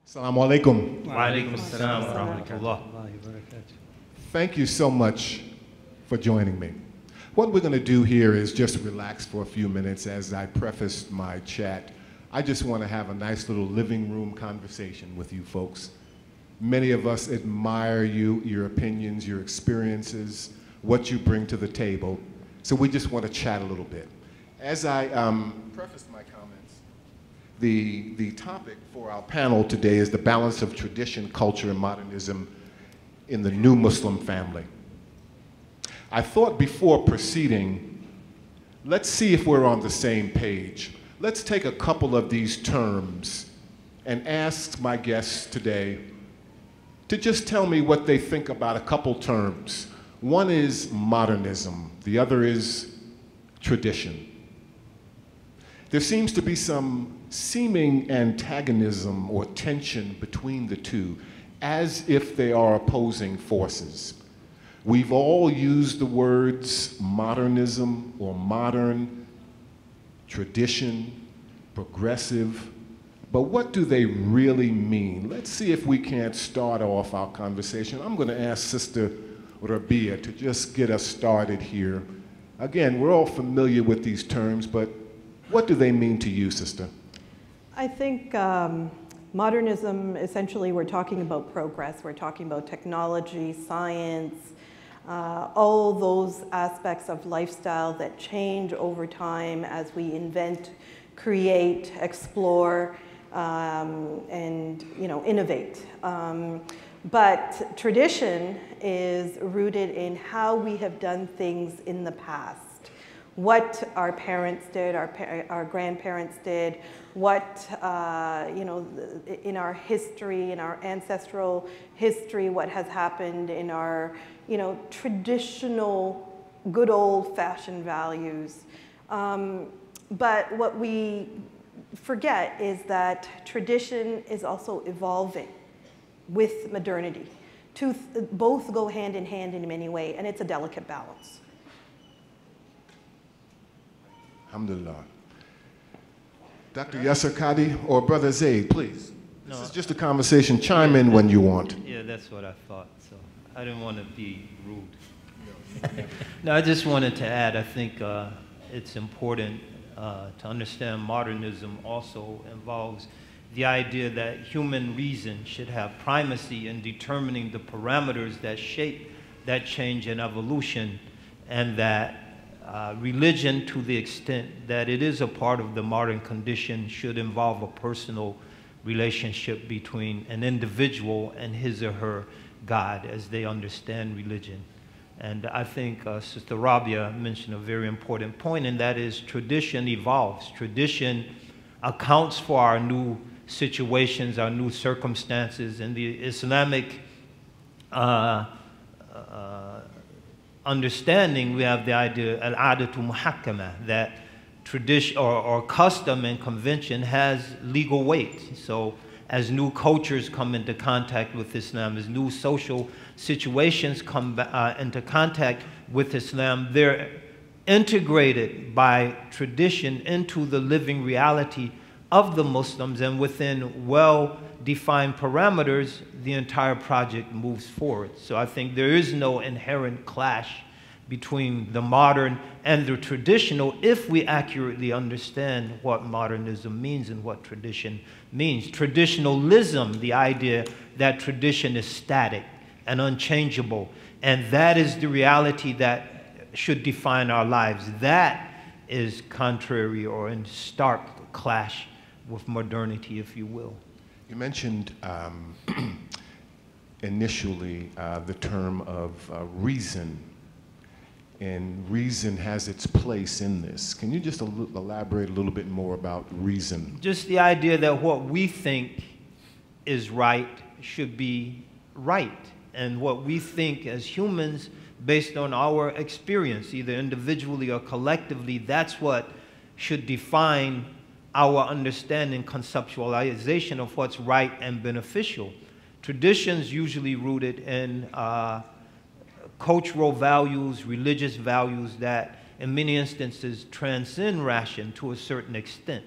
Assalamu alaikum. Wa alaikum assalam wa rahmatullah. Thank you so much for joining me. What we're going to do here is just relax for a few minutes. As I prefaced my chat, I just want to have a nice little living room conversation with you folks. Many of us admire you, your opinions, your experiences, what you bring to the table. So we just want to chat a little bit. As I prefaced my comments, the topic for our panel today is the balance of tradition, culture, and modernism in the new Muslim family. I thought before proceeding, let's see if we're on the same page. Let's take a couple of these terms and ask my guests today to just tell me what they think about a couple terms. One is modernism, the other is tradition. There seems to be some seeming antagonism or tension between the two, as if they are opposing forces. We've all used the words modernism or modern, tradition, progressive, but what do they really mean? Let's see if we can't start off our conversation. I'm going to ask Sister Rabia to just get us started here. Again, we're all familiar with these terms, but what do they mean to you, Sister? I think modernism, essentially, we're talking about progress. We're talking about technology, science, all those aspects of lifestyle that change over time as we invent, create, explore, and innovate. But tradition is rooted in how we have done things in the past. What our parents did, our grandparents did, what, in our history, in our ancestral history, what has happened in our, traditional, good old-fashioned values. But what we forget is that tradition is also evolving with modernity. Both go hand in hand in many ways, and it's a delicate balance. Alhamdulillah. Dr. Yasir Qadhi or Brother Zaid, please. This is just a conversation. Chime in when you want. Yeah, that's what I thought. So I didn't want to be rude. No, I just wanted to add, I think it's important to understand modernism also involves the idea that human reason should have primacy in determining the parameters that shape that change and evolution, and that religion, to the extent that it is a part of the modern condition, should involve a personal relationship between an individual and his or her God as they understand religion. And I think Sister Rabia mentioned a very important point, and that is tradition evolves. Tradition accounts for our new situations, our new circumstances. In the Islamic understanding, we have the idea al-adatu muhakkama, that tradition or custom and convention has legal weight. So as new cultures come into contact with Islam, as new social situations come into contact with Islam, they're integrated by tradition into the living reality of the Muslims, and within well-defined parameters, the entire project moves forward. So I think there is no inherent clash between the modern and the traditional if we accurately understand what modernism means and what tradition means. Traditionalism, the idea that tradition is static and unchangeable, and that is the reality that should define our lives. That is contrary or in stark clash with modernity, if you will. You mentioned initially the term of reason, and reason has its place in this. Can you just elaborate a little bit more about reason? Just the idea that what we think is right should be right, and what we think as humans based on our experience, either individually or collectively, that's what should define our understanding, conceptualization of what's right and beneficial. Traditions usually rooted in cultural values, religious values that in many instances transcend ration to a certain extent.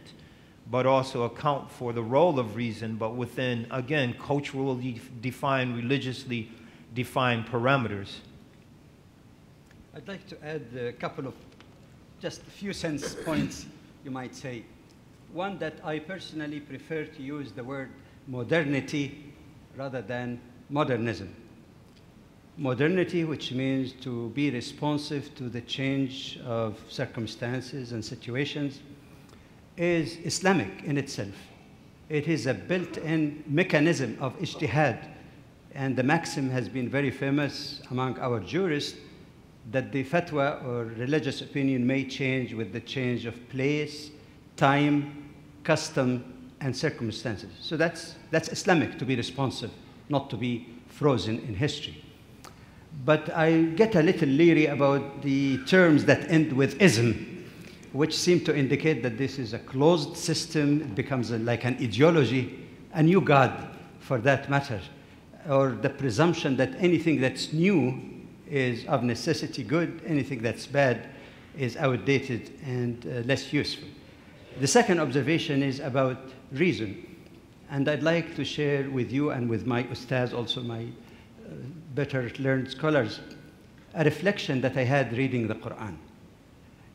but also account for the role of reason, but within, again, culturally defined, religiously defined parameters. I'd like to add a couple of, just a few sense points, you might say. One, that I personally prefer to use the word modernity rather than modernism. Modernity, which means to be responsive to the change of circumstances and situations, is Islamic in itself. It is a built-in mechanism of ijtihad, and the maxim has been very famous among our jurists that the fatwa or religious opinion may change with the change of place, time, custom, and circumstances. So that's Islamic, to be responsive, not to be frozen in history. But I get a little leery about the terms that end with ism, which seem to indicate that this is a closed system. It becomes like an ideology, a new God for that matter, or the presumption that anything that's new is of necessity good, anything that's bad is outdated and less useful. The second observation is about reason. And I'd like to share with you and with my ustaz, also my better learned scholars, a reflection that I had reading the Quran.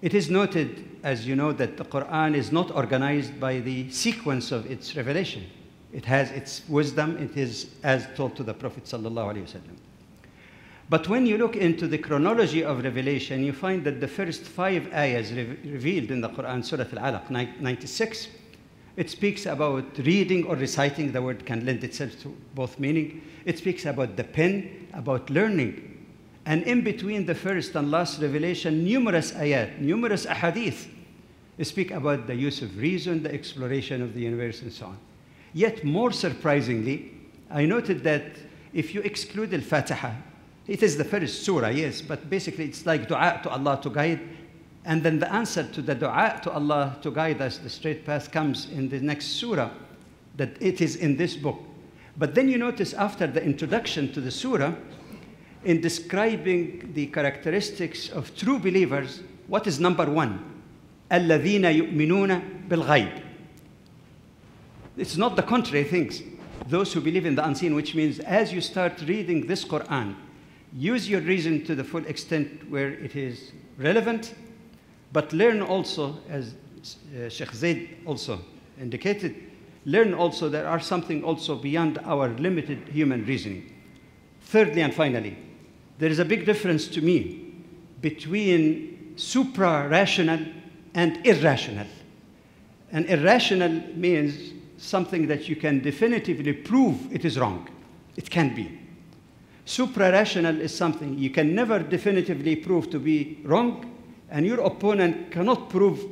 It is noted, as you know, that the Quran is not organized by the sequence of its revelation. It has its wisdom. It is as told to the Prophet sallallahu alaihi wasallam. But when you look into the chronology of revelation, you find that the first 5 ayahs revealed in the Quran, Surah Al-Alaq 96, it speaks about reading or reciting. The word can lend itself to both meaning. It speaks about the pen, about learning. And in between the first and last revelation, numerous ayat, numerous ahadith speak about the use of reason, the exploration of the universe, and so on. Yet more surprisingly, I noted that if you exclude Al-Fatiha, it is the first surah, yes, but basically it's like dua to Allah to guide. And then the answer to the dua to Allah to guide us, the straight path, comes in the next surah, that it is in this book. But then you notice after the introduction to the surah, in describing the characteristics of true believers, what is number 1? الَّذِينَ يُؤْمِنُونَ بِالْغَيْبِ. It's not the contrary things. Those who believe in the unseen, which means as you start reading this Quran, use your reason to the full extent where it is relevant, but learn also, as Sheikh Zaid also indicated, learn also there are something also beyond our limited human reasoning. Thirdly and finally, there is a big difference to me between supra-rational and irrational. And irrational means something that you can definitively prove it is wrong. It can be. Supra-rational is something you can never definitively prove to be wrong, and your opponent cannot prove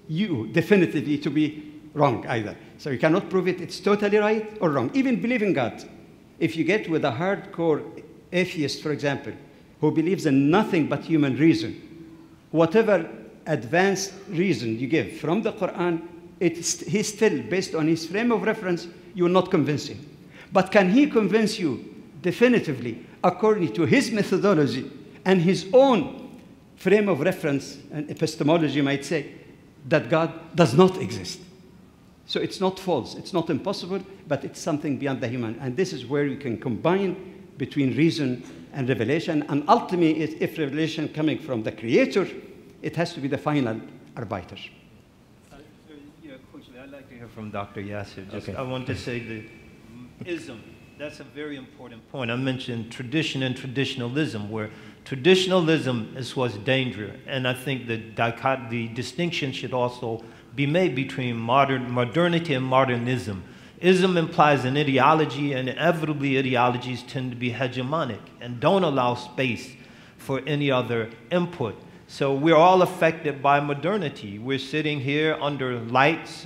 you definitively to be wrong either. So you cannot prove it, it's totally right or wrong. Even believing God. If you get with a hardcore atheist, for example, who believes in nothing but human reason, whatever advanced reason you give from the Quran, he's still, based on his frame of reference, you will not convince him. But can he convince you definitively, according to his methodology and his own frame of reference and epistemology, you might say, that God does not exist? So it's not false, it's not impossible, but it's something beyond the human. And this is where you can combine between reason and revelation. And ultimately, if revelation coming from the Creator, it has to be the final arbiter. Yeah, quickly, I'd like to hear from Dr. Yasir. Okay. I want to say the ism, that's a very important point. I mentioned tradition and traditionalism, where traditionalism is what's dangerous. And I think the distinction should also be made between modernity and modernism. Ism implies an ideology, and inevitably ideologies tend to be hegemonic and don't allow space for any other input. So we're all affected by modernity. We're sitting here under lights.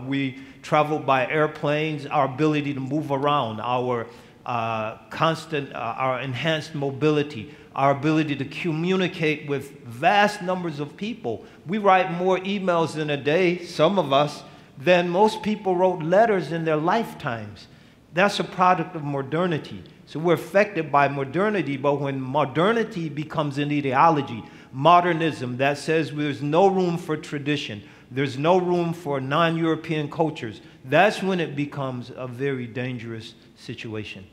We travel by airplanes. Our ability to move around, our our enhanced mobility, our ability to communicate with vast numbers of people. We write more emails in a day, some of us, than most people wrote letters in their lifetimes. That's a product of modernity. So we're affected by modernity, but when modernity becomes an ideology, modernism that says there's no room for tradition, there's no room for non-European cultures, that's when it becomes a very dangerous situation.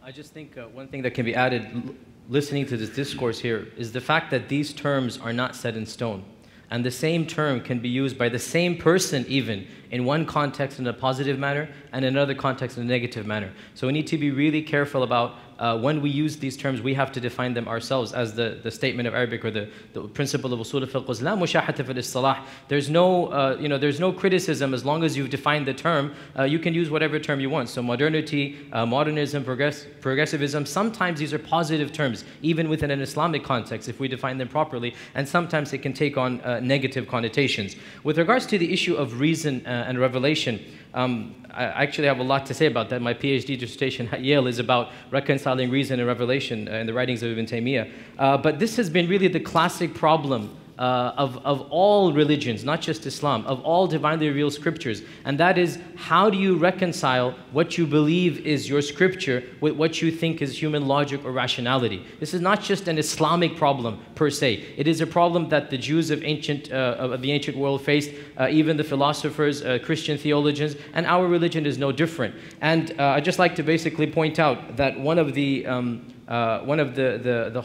I just think one thing that can be added, listening to this discourse here, is the fact that these terms are not set in stone. And the same term can be used by the same person even in one context in a positive manner and in another context in a negative manner. So we need to be really careful about when we use these terms, we have to define them ourselves, as the statement of Arabic or the principle of usul al-fiqh was, la mushahata fil istilah. There's no criticism as long as you've defined the term. You can use whatever term you want. So modernity, modernism, progressivism, sometimes these are positive terms, even within an Islamic context, if we define them properly, and sometimes it can take on negative connotations. With regards to the issue of reason and revelation, I actually have a lot to say about that. My PhD dissertation at Yale is about reconciling reason and revelation in the writings of Ibn Taymiyyah. But this has been really the classic problem of all religions, not just Islam, of all divinely revealed scriptures. And that is, how do you reconcile what you believe is your scripture with what you think is human logic or rationality? This is not just an Islamic problem per se. It is a problem that the Jews of the ancient world faced, even the philosophers, Christian theologians, and our religion is no different. And I'd just like to basically point out that one of the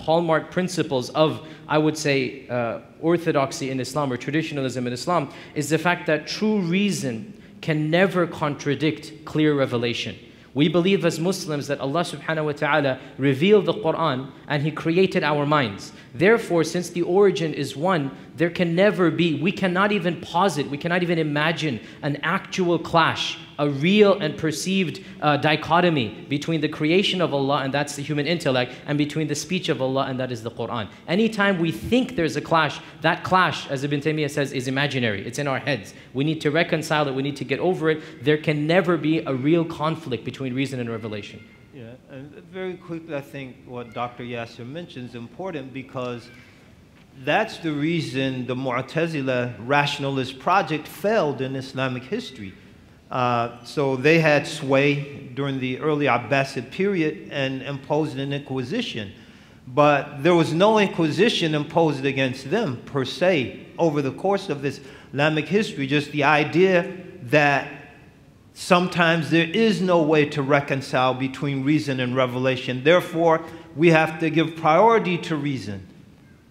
hallmark principles of, I would say, orthodoxy in Islam or traditionalism in Islam is the fact that true reason can never contradict clear revelation. We believe as Muslims that Allah subhanahu wa ta'ala revealed the Quran and He created our minds. Therefore, since the origin is one, there can never be, we cannot even posit, we cannot even imagine an actual clash, a real and perceived dichotomy between the creation of Allah, and that's the human intellect, and between the speech of Allah, and that is the Quran. Anytime we think there's a clash, that clash, as Ibn Taymiyyah says, is imaginary. It's in our heads. We need to reconcile it. We need to get over it. There can never be a real conflict between reason and revelation. Yeah, and very quickly, I think what Dr. Yasir mentions is important, because that's the reason the Mu'tazila rationalist project failed in Islamic history. So they had sway during the early Abbasid period and imposed an inquisition. But there was no inquisition imposed against them per se over the course of this Islamic history, just the idea that sometimes there is no way to reconcile between reason and revelation. Therefore, we have to give priority to reason.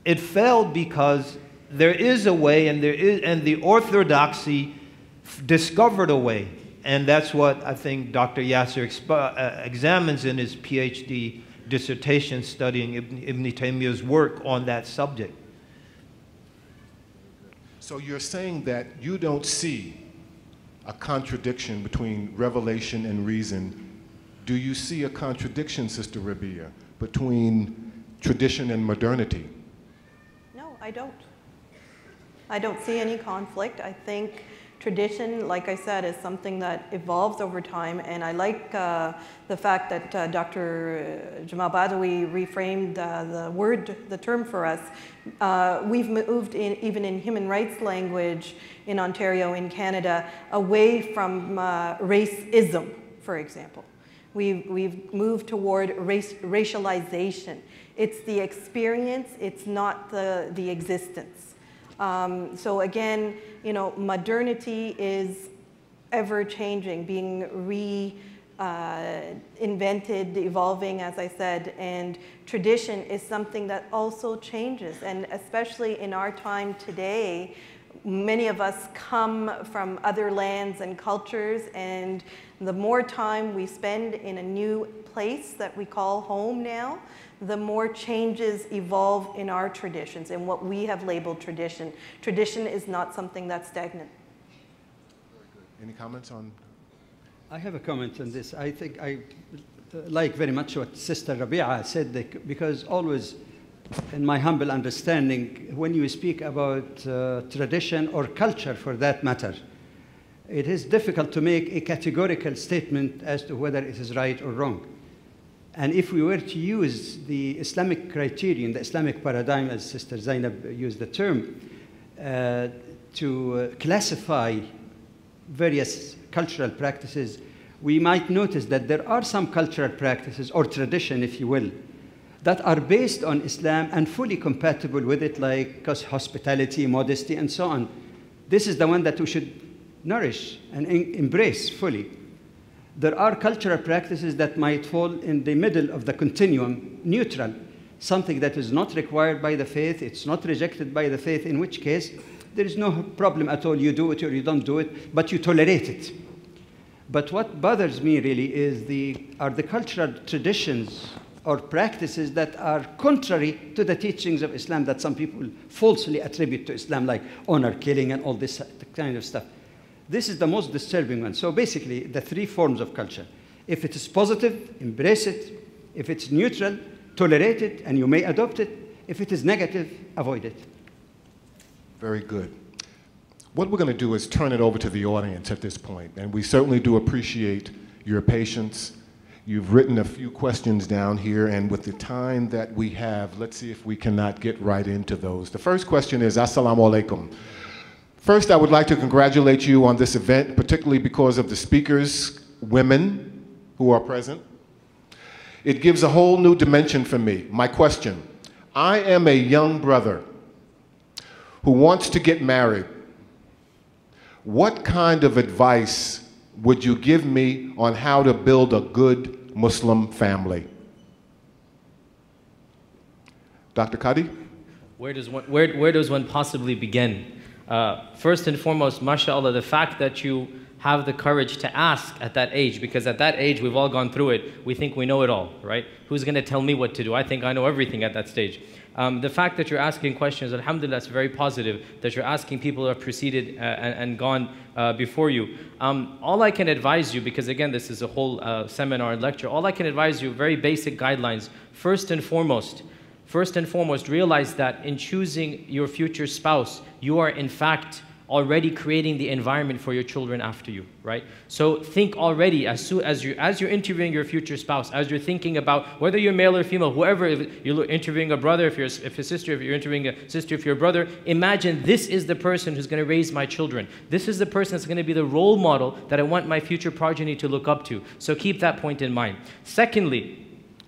It failed because there is a way, and the orthodoxy discovered a way. And that's what I think Dr. Yasir examines in his PhD dissertation, studying Ibn Taymiyyah's work on that subject. So you're saying that you don't see a contradiction between revelation and reason. Do you see a contradiction, Sister Rabia, between tradition and modernity? No, I don't. I don't see any conflict. I think tradition, like I said, is something that evolves over time, and I like the fact that Dr. Jamal Badawi reframed the term for us. We've moved, even in human rights language in Ontario, in Canada, away from racism, for example. We've moved toward racialization. It's the experience, it's not the existence. So again, you know, modernity is ever changing, being reinvented, evolving, as I said, and tradition is something that also changes. And especially in our time today, many of us come from other lands and cultures, and the more time we spend in a new place that we call home now, the more changes evolve in our traditions and what we have labeled tradition. Tradition is not something that's stagnant. Very good. Any comments on? I have a comment on this. I think I like very much what Sister Rabia said, because always, in my humble understanding, when you speak about tradition or culture for that matter, it is difficult to make a categorical statement as to whether it is right or wrong. And if we were to use the Islamic criterion, the Islamic paradigm, as Sister Zainab used the term, to classify various cultural practices, we might notice that there are some cultural practices, or tradition, if you will, that are based on Islam and fully compatible with it, like hospitality, modesty, and so on. This is the one that we should nourish and embrace fully. There are cultural practices that might fall in the middle of the continuum, neutral, something that is not required by the faith, it's not rejected by the faith, in which case there is no problem at all. You do it or you don't do it, but you tolerate it. But what bothers me really are the cultural traditions or practices that are contrary to the teachings of Islam that some people falsely attribute to Islam, like honor killing and all this kind of stuff. This is the most disturbing one. So basically, the three forms of culture. If it is positive, embrace it. If it's neutral, tolerate it, and you may adopt it. If it is negative, avoid it. Very good. What we're going to do is turn it over to the audience at this point, and we certainly do appreciate your patience. You've written a few questions down here, and with the time that we have, let's see if we cannot get right into those. The first question is, Assalamu alaikum. First, I would like to congratulate you on this event, particularly because of the speakers, women who are present. It gives a whole new dimension for me. My question, I am a young brother who wants to get married. What kind of advice would you give me on how to build a good Muslim family? Dr. Qadhi? Where does one possibly begin? First and foremost, mashallah, the fact that you have the courage to ask at that age, because at that age, we've all gone through it. We think we know it all, right? Who's going to tell me what to do? I think I know everything at that stage. The fact that you're asking questions, alhamdulillah, is very positive, that you're asking people who have preceded and gone before you. All I can advise you, because again, this is a whole seminar and lecture, all I can advise you, very basic guidelines. First and foremost, realize that in choosing your future spouse, you are in fact already creating the environment for your children after you, right? So think already, as you're interviewing your future spouse, as you're thinking about whether you're male or female, whoever, if you're interviewing a brother, if you're a sister, if you're interviewing a sister, if you're a brother, imagine this is the person who's going to raise my children. This is the person that's going to be the role model that I want my future progeny to look up to. So keep that point in mind. Secondly,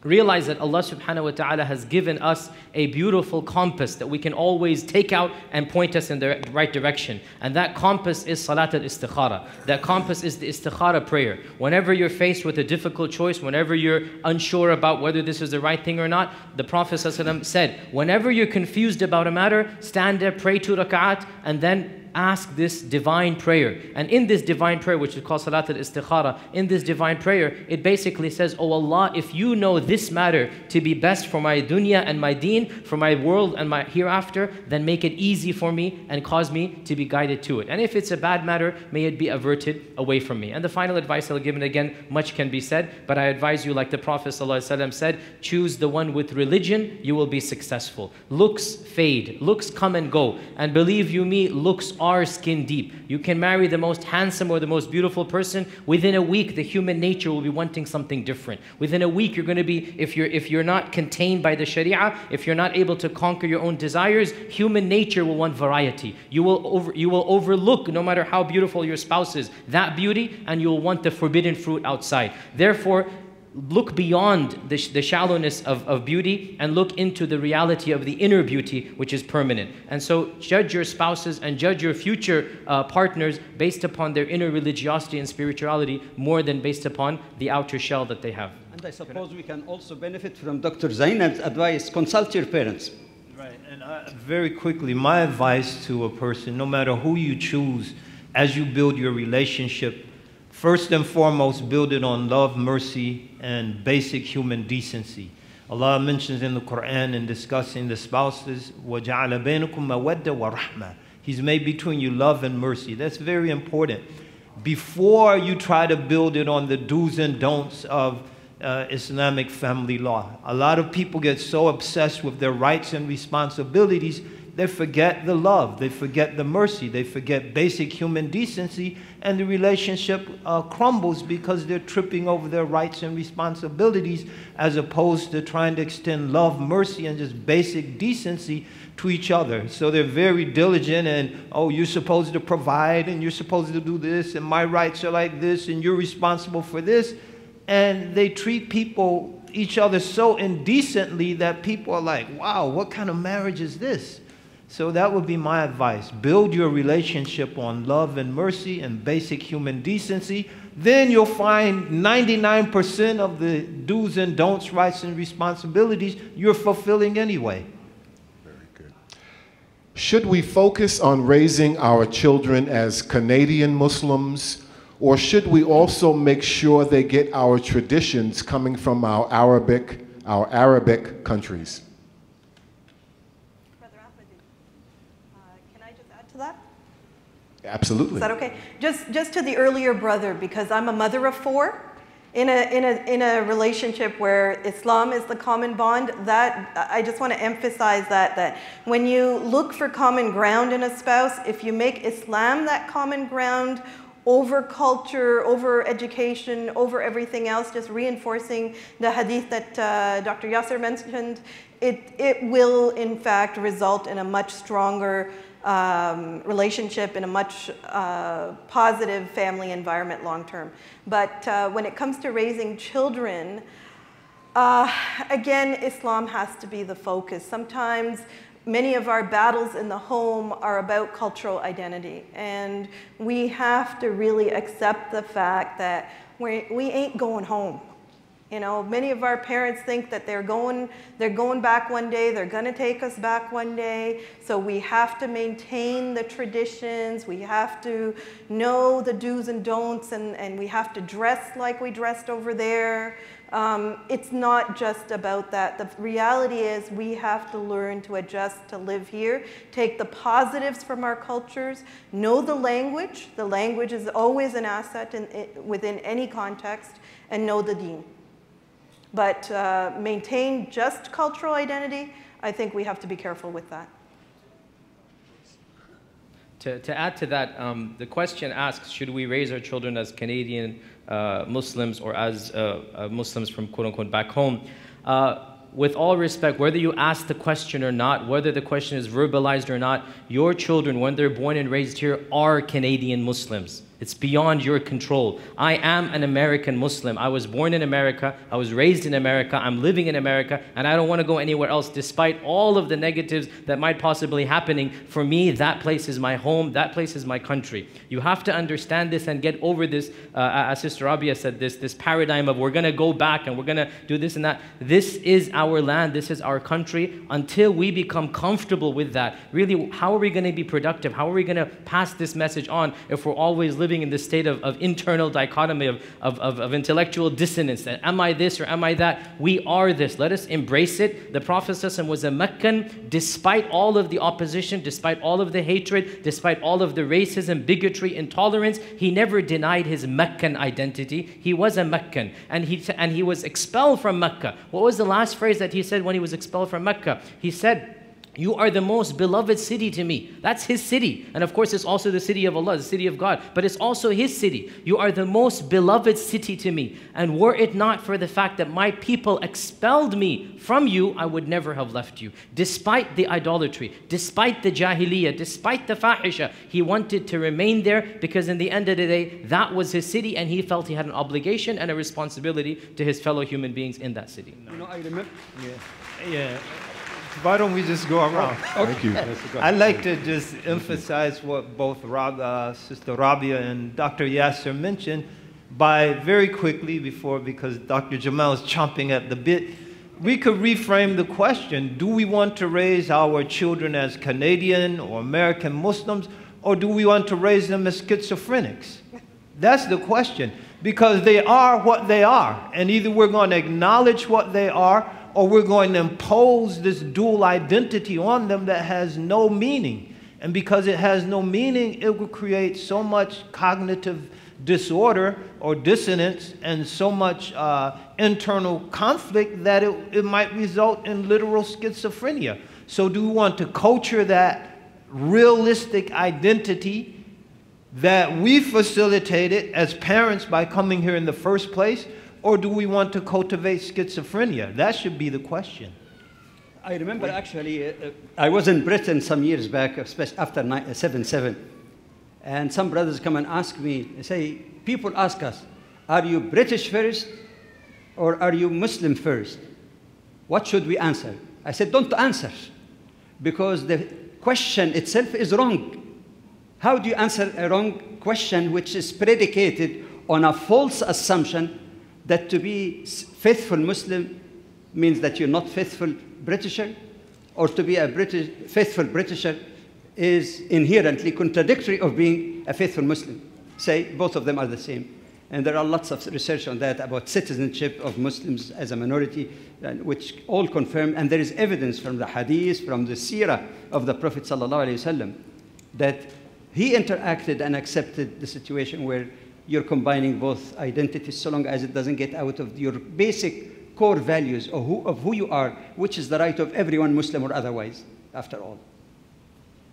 realize that Allah subhanahu wa ta'ala has given us a beautiful compass that we can always take out and point us in the right direction. And that compass is salat al-istikhara. That compass is the istikhara prayer. Whenever you're faced with a difficult choice, whenever you're unsure about whether this is the right thing or not, the Prophet ﷺ said, whenever you're confused about a matter, stand there, pray 2 rak'at, and then ask this divine prayer. And in this divine prayer, which is called Salat al-Istikhara, in this divine prayer, it basically says, oh Allah, if you know this matter to be best for my dunya and my deen, for my world and my hereafter, then make it easy for me and cause me to be guided to it. And if it's a bad matter, may it be averted away from me. And the final advice I'll give, and again, much can be said, but I advise you, like the Prophet ﷺ said, choose the one with religion, you will be successful. Looks fade, looks come and go, and believe you me, looks are skin deep. You can marry the most handsome or the most beautiful person. Within a week, the human nature will be wanting something different. Within a week, you're going to be, if you're not contained by the Sharia, if you're not able to conquer your own desires, human nature will want variety. You will overlook, no matter how beautiful your spouse is, that beauty, and you will want the forbidden fruit outside. Therefore, look beyond the shallowness of beauty and look into the reality of the inner beauty, which is permanent. And so judge your spouses and judge your future partners based upon their inner religiosity and spirituality more than based upon the outer shell that they have. And I suppose we can also benefit from Dr. Zainab's advice, consult your parents. Right, and very quickly, my advice to a person, no matter who you choose, as you build your relationship, first and foremost, build it on love, mercy, and basic human decency. Allah mentions in the Quran in discussing the spouses, وَجَعَلَ بَيْنَكُمْ مَوَدَّةً وَرَحْمَةً. He's made between you love and mercy. That's very important. Before you try to build it on the do's and don'ts of Islamic family law. A lot of people get so obsessed with their rights and responsibilities, they forget the love, they forget the mercy, they forget basic human decency, and the relationship crumbles because they're tripping over their rights and responsibilities as opposed to trying to extend love, mercy, and just basic decency to each other. So they're very diligent and, oh, you're supposed to provide and you're supposed to do this and my rights are like this and you're responsible for this. And they treat each other so indecently that people are like, wow, what kind of marriage is this? So that would be my advice. Build your relationship on love and mercy and basic human decency. Then you'll find 99% of the do's and don'ts, rights and responsibilities you're fulfilling anyway. Very good. Should we focus on raising our children as Canadian Muslims, or should we also make sure they get our traditions coming from our Arabic countries? Brother Amadou, can I just add to that? Absolutely. Is that okay? Just to the earlier brother, because I'm a mother of 4, in a relationship where Islam is the common bond, that I just want to emphasize that when you look for common ground in a spouse, if you make Islam that common ground over culture, over education, over everything else, just reinforcing the hadith that Dr. Yasir mentioned, it will in fact result in a much stronger relationship, in a much positive family environment long term. But when it comes to raising children, again, Islam has to be the focus. Sometimes many of our battles in the home are about cultural identity, and we have to really accept the fact that we ain't going home. You know, many of our parents think that they're going back one day, they're going to take us back one day. So we have to maintain the traditions, we have to know the do's and don'ts, and we have to dress like we dressed over there. It's not just about that. The reality is we have to learn to adjust to live here, take the positives from our cultures, know the language. The language is always an asset within any context, and know the deen. But maintain just cultural identity, I think we have to be careful with that. To add to that, the question asks, should we raise our children as Canadian Muslims or as Muslims from quote-unquote back home? With all respect, whether you ask the question or not, whether the question is verbalized or not, your children, when they're born and raised here, are Canadian Muslims. It's beyond your control. I am an American Muslim. I was born in America. I was raised in America. I'm living in America, and I don't want to go anywhere else despite all of the negatives that might possibly happening. For me, that place is my home. That place is my country. You have to understand this and get over this, as Sister Rabia said, this paradigm of we're going to go back and we're going to do this and that. This is our land. This is our country. Until we become comfortable with that, really, how are we going to be productive? How are we going to pass this message on if we're always living in this state of internal dichotomy, of intellectual dissonance? That am I this or am I that? We are this. Let us embrace it. The Prophet ﷺ was a Meccan despite all of the opposition, despite all of the hatred, despite all of the racism, bigotry, intolerance. He never denied his Meccan identity. He was a Meccan, and he was expelled from Mecca. What was the last phrase that he said when he was expelled from Mecca? He said, "You are the most beloved city to me." That's his city. And of course, it's also the city of Allah, the city of God. But it's also his city. You are the most beloved city to me. And were it not for the fact that my people expelled me from you, I would never have left you. Despite the idolatry, despite the jahiliyyah, despite the fahisha, he wanted to remain there because in the end of the day, that was his city, and he felt he had an obligation and a responsibility to his fellow human beings in that city. You know, I remember. Yeah. Why don't we just go around? Thank you. I'd like to just emphasize what both Sister Rabia and Dr. Yasir mentioned by very quickly because Dr. Jamal is chomping at the bit. We could reframe the question: do we want to raise our children as Canadian or American Muslims, or do we want to raise them as schizophrenics? That's the question, because they are what they are, and either we're going to acknowledge what they are, or we're going to impose this dual identity on them that has no meaning. And because it has no meaning, it will create so much cognitive disorder or dissonance and so much internal conflict that it might result in literal schizophrenia. So do we want to culture that realistic identity that we facilitated as parents by coming here in the first place? Or do we want to cultivate schizophrenia? That should be the question. I remember actually, I was in Britain some years back, especially after 7/7. And some brothers come and ask me, they say, people ask us, are you British first or are you Muslim first? What should we answer? I said, don't answer. Because question itself is wrong. How do you answer a wrong question which is predicated on a false assumption that to be faithful Muslim means that you're not faithful Britisher, or to be a faithful Britisher is inherently contradictory of being a faithful Muslim? Say both of them are the same. And there are lots of research on that about citizenship of Muslims as a minority, which all confirm, and there is evidence from the hadith, from the seerah of the Prophet ﷺ, that he interacted and accepted the situation where you're combining both identities so long as it doesn't get out of your basic core values of who you are, which is the right of everyone, Muslim or otherwise, after all.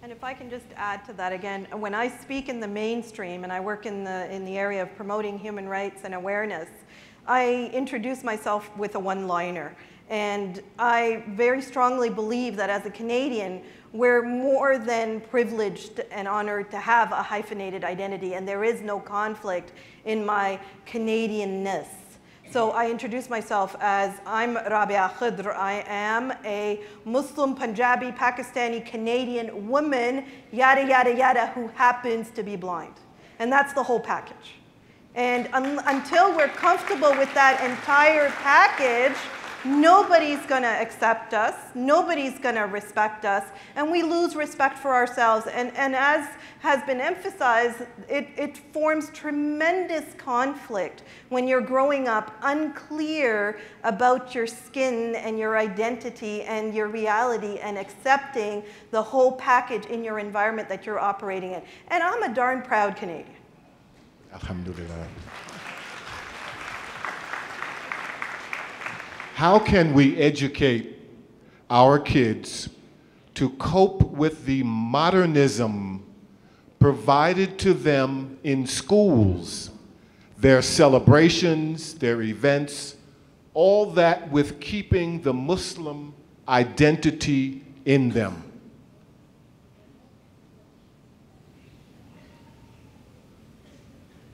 And if I can just add to that again, when I speak in the mainstream and I work in the area of promoting human rights and awareness, I introduce myself with a one-liner. And I very strongly believe that as a Canadian, we're more than privileged and honored to have a hyphenated identity, and there is no conflict in my Canadianness. So I introduce myself as I'm Rabia Khedr. I am a Muslim, Punjabi, Pakistani, Canadian woman, yada, yada, yada, who happens to be blind. And that's the whole package. And until we're comfortable with that entire package, nobody's going to accept us, nobody's going to respect us, and we lose respect for ourselves. And as has been emphasized, it forms tremendous conflict when you're growing up unclear about your skin and your identity and your reality and accepting the whole package in your environment that you're operating in. And I'm a darn proud Canadian. Alhamdulillah. How can we educate our kids to cope with the modernism provided to them in schools, their celebrations, their events, all that with keeping the Muslim identity in them?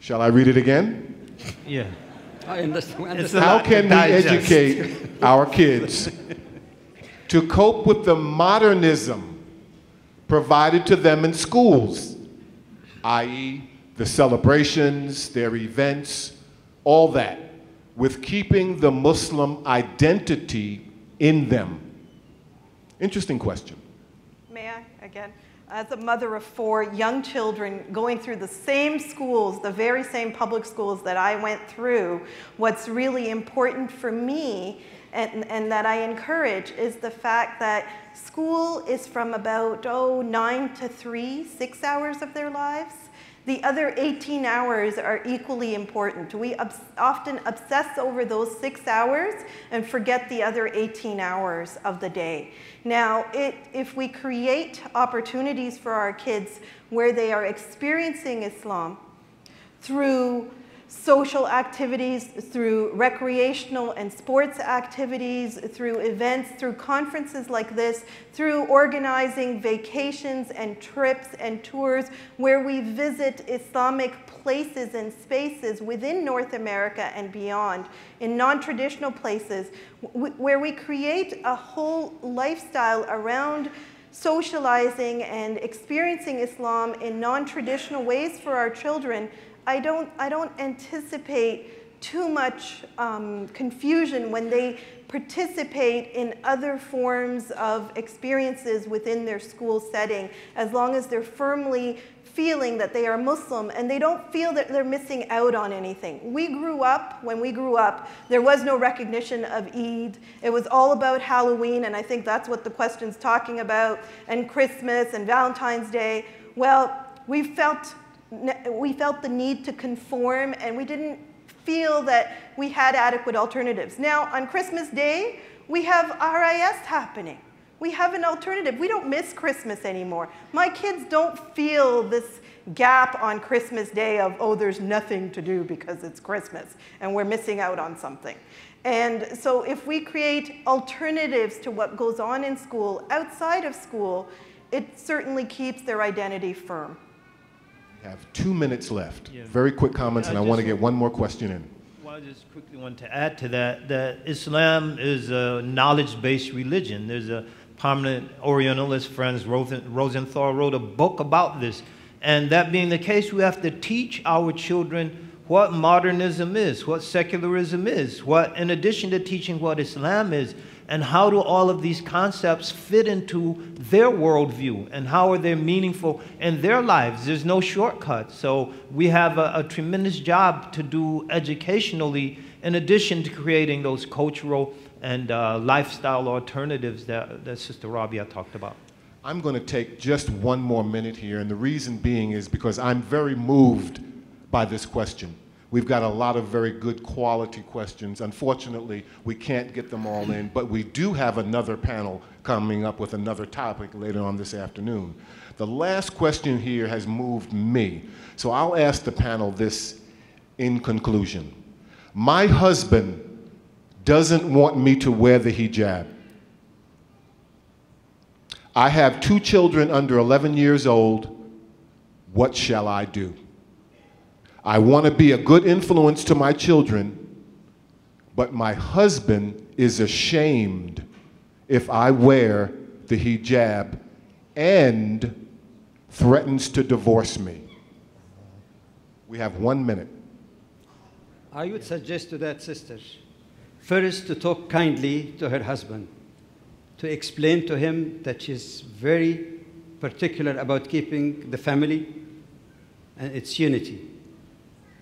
Shall I read it again? Yeah. I understand. How can we educate our kids to cope with the modernism provided to them in schools, i.e. the celebrations, their events, all that, with keeping the Muslim identity in them? Interesting question. May I, again? As a mother of 4 young children going through the same schools, the very same public schools that I went through, what's really important for me and that I encourage is the fact that school is from about 9 to 3, 6 hours of their lives. The other 18 hours are equally important. We often obsess over those 6 hours and forget the other 18 hours of the day. Now, if we create opportunities for our kids where they are experiencing Islam through social activities, through recreational and sports activities, through events, through conferences like this, through organizing vacations and trips and tours where we visit Islamic places and spaces within North America and beyond, in non-traditional places, where we create a whole lifestyle around socializing and experiencing Islam in non-traditional ways for our children. I don't anticipate too much confusion when they participate in other forms of experiences within their school setting, as long as they're firmly feeling that they are Muslim and they don't feel that they're missing out on anything. When we grew up, there was no recognition of Eid. It was all about Halloween, and I think that's what the question's talking about, and Christmas and Valentine's Day. Well, we felt the need to conform, and we didn't feel that we had adequate alternatives. Now, on Christmas Day, we have RIS happening. We have an alternative. We don't miss Christmas anymore. My kids don't feel this gap on Christmas Day of, oh, there's nothing to do because it's Christmas and we're missing out on something. And so if we create alternatives to what goes on in school, outside of school, it certainly keeps their identity firm. We have 2 minutes left. Yeah. Very quick comments, and I want to get one more question in. Well, I just quickly want to add to that, that Islam is a knowledge-based religion. There's a prominent Orientalist friends, Rosenthal, wrote a book about this. And that being the case, we have to teach our children what modernism is, what secularism is, what, in addition to teaching what Islam is, and how do all of these concepts fit into their worldview, and how are they meaningful in their lives. There's no shortcut. So we have a tremendous job to do educationally, in addition to creating those cultural and lifestyle alternatives that Sister Rabia talked about. I'm going to take just one more minute here, and the reason being is because I'm very moved by this question. We've got a lot of very good quality questions. Unfortunately, we can't get them all in, but we do have another panel coming up with another topic later on this afternoon. The last question here has moved me, so I'll ask the panel this in conclusion. My husband doesn't want me to wear the hijab. I have 2 children under 11 years old. What shall I do? I want to be a good influence to my children, but my husband is ashamed if I wear the hijab and threatens to divorce me. We have 1 minute. I would suggest to that sister, first to talk kindly to her husband, to explain to him that she's very particular about keeping the family and its unity.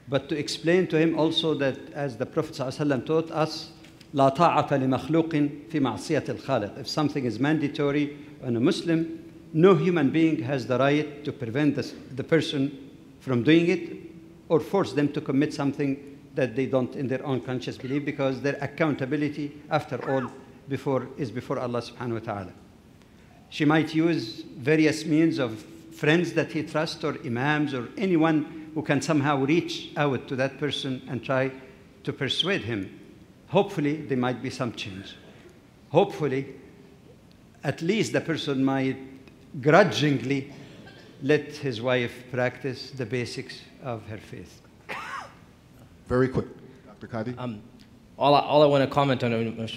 But to explain to him also that, as the Prophet ﷺ taught us, لا طاعة لمخلوق في معصية الخالق. If something is mandatory on a Muslim, no human being has the right to prevent the person from doing it or force them to commit something that they don't in their own conscious believe, because their accountability, after all, is before Allah subhanahu wa ta'ala. She might use various means of friends that he trusts, or imams, or anyone who can somehow reach out to that person and try to persuade him. Hopefully, there might be some change. Hopefully, at least the person might grudgingly let his wife practice the basics of her faith. Very quick, Dr. Qadhi. All I want to comment on,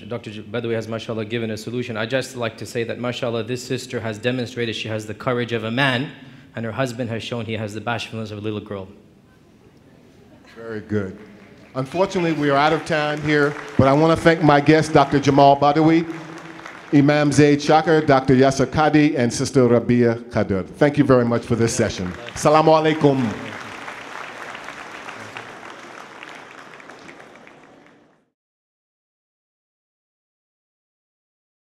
Dr. Badawi has, mashallah, given a solution. I just like to say that, mashallah, this sister has demonstrated she has the courage of a man, and her husband has shown he has the bashfulness of a little girl. Very good. Unfortunately, we are out of time here, but I want to thank my guests, Dr. Jamal Badawi, Imam Zaid Shakir, Dr. Yasir Qadhi, and Sister Rabia Khedr. Thank you very much for this session. Assalamu alaikum.